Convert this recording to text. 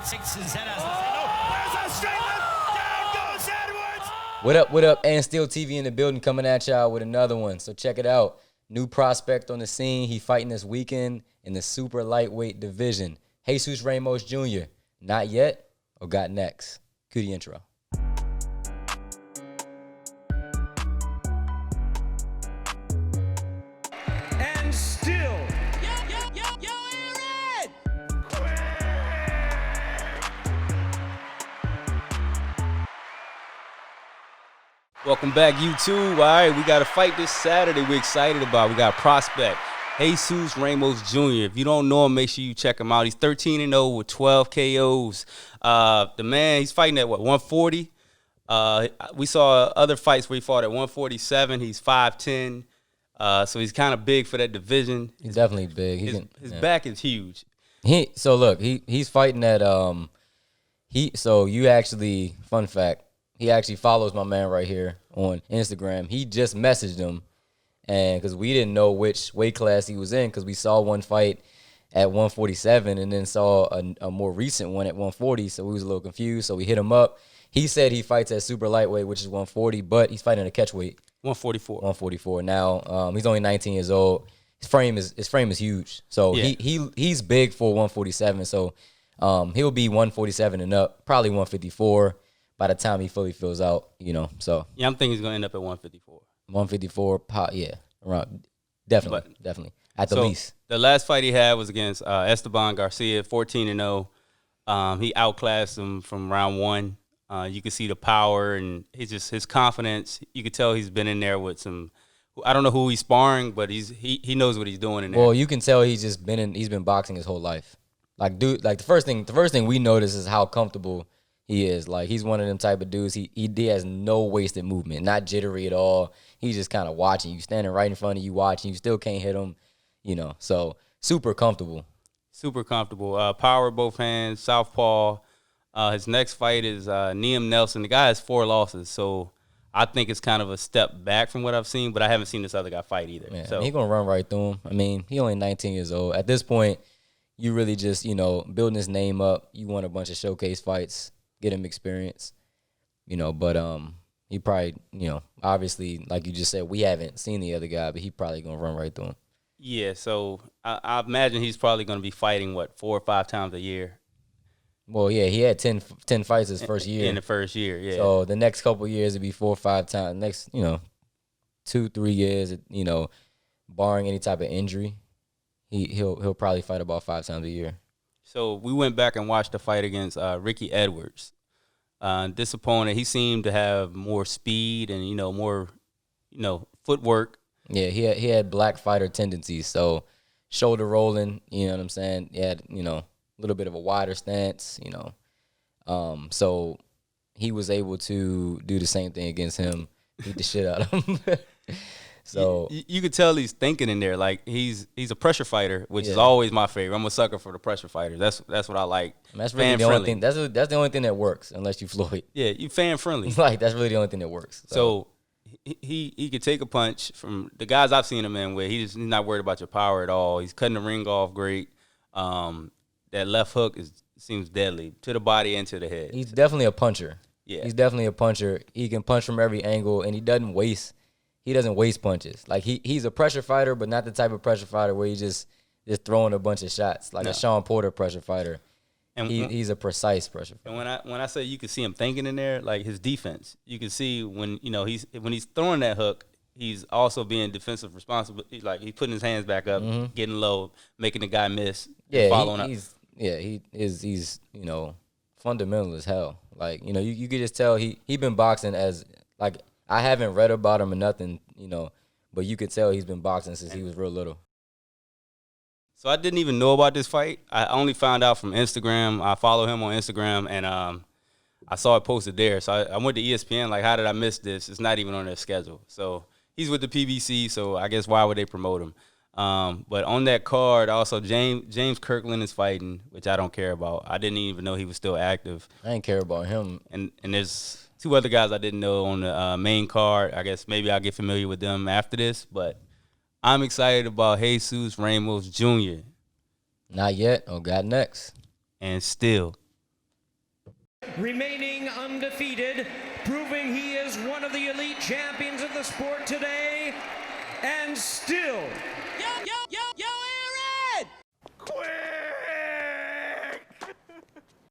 Six his head as there's a straight left. Down goes Edwards. What up, AndStilltv in the building, coming at y'all with another one. So check it out. New prospect on the scene. He fighting this weekend in the super lightweight division. Jesus Ramos Jr. Not yet or got next? Cue the intro. And still. Aaron! Welcome back, YouTube. All right, we got a fight this Saturday we're excited about. We got a prospect, Jesus Ramos Jr. If you don't know him, make sure you check him out. He's 13-0 with 12 KOs. The man, he's fighting at, 140? We saw other fights where he fought at 147. He's 5'10". So he's kind of big for that division. He's definitely big. His back is huge. He's fighting at fun fact, he actually follows my man right here on Instagram. He just messaged him, and because we didn't know which weight class he was in, because we saw one fight at 147 and then saw a more recent one at 140, so we was a little confused. So we hit him up. He said he fights at super lightweight, which is 140, but he's fighting at a catch weight. 144. 144. Now, he's only 19 years old. His frame is huge. So Yeah. he's big for 147. So he'll be 147 and up, probably 154 by the time he fully fills out, So Yeah, I'm thinking he's going to end up at 154. 154, around definitely at the least. The last fight he had was against Esteban Garcia, 14-0. He outclassed him from round one. You could see the power and his confidence. You could tell he's been in there with some. I don't know who he's sparring, but he knows what he's doing in there. Well, you can tell he's been boxing his whole life. Like, dude, the first thing we notice is how comfortable he is. Like, he's one of them type of dudes. He has no wasted movement, not jittery at all. He's just kind of watching you, standing right in front of you, watching. You still can't hit him, So super comfortable. Super comfortable. Power both hands, southpaw. His next fight is Liam Nelson. The guy has 4 losses, so I think it's kind of a step back from what I've seen, but I haven't seen this other guy fight either. Yeah, so he's going to run right through him. I mean, he only 19 years old. At this point, you really just, building his name up. You want a bunch of showcase fights, get him experience, but he probably, obviously, like you just said, we haven't seen the other guy, but he probably going to run right through him. Yeah, so I imagine he's probably going to be fighting, 4 or 5 times a year. Well, yeah, he had 10 fights his first year. In the first year, yeah. So the next couple of years, it'd be 4 or 5 times. Next, 2-3 years, barring any type of injury, he'll probably fight about 5 times a year. So we went back and watched the fight against Ricky Edwards. This opponent, he seemed to have more speed and, more, footwork. Yeah, he had black fighter tendencies. So shoulder rolling, you know what I'm saying? He had, a little bit of a wider stance, So he was able to do the same thing against him, beat the shit out of him. So you could tell he's thinking in there. Like he's a pressure fighter, which is always my favorite. I'm a sucker for the pressure fighters. That's what I like. And that's really the only thing. That's the only thing that works, unless you Floyd. Yeah, you fan friendly. Like, that's really the only thing that works. So he could take a punch from the guys I've seen him in where he's not worried about your power at all. He's cutting the ring off great. That left hook seems deadly to the body and to the head. He's definitely a puncher. Yeah, he's definitely a puncher. He can punch from every angle, and he doesn't waste punches. Like, he's a pressure fighter, but not the type of pressure fighter where he's just throwing a bunch of shots like a Sean Porter pressure fighter. And he's a precise pressure fighter. And when I say you can see him thinking in there, like his defense, you can see when he's throwing that hook, he's also being defensive responsible. Like, he's putting his hands back up, getting low, making the guy miss. Yeah, following up. He's fundamental as hell. Like, you could just tell he been boxing as, like, I haven't read about him or nothing, but you could tell he's been boxing since he was real little. So I didn't even know about this fight. I only found out from Instagram. I follow him on Instagram, and I saw it posted there. So I went to ESPN, like, how did I miss this? It's not even on their schedule. So he's with the PBC, so I guess why would they promote him? But on that card, also James Kirkland is fighting, which I don't care about. I didn't even know he was still active. I didn't care about him. And there's 2 other guys I didn't know on the main card. I guess maybe I'll get familiar with them after this. But I'm excited about Jesus Ramos Jr. Not yet or got next. And still. remaining undefeated, proving he is one of the elite champions of the sport today, and still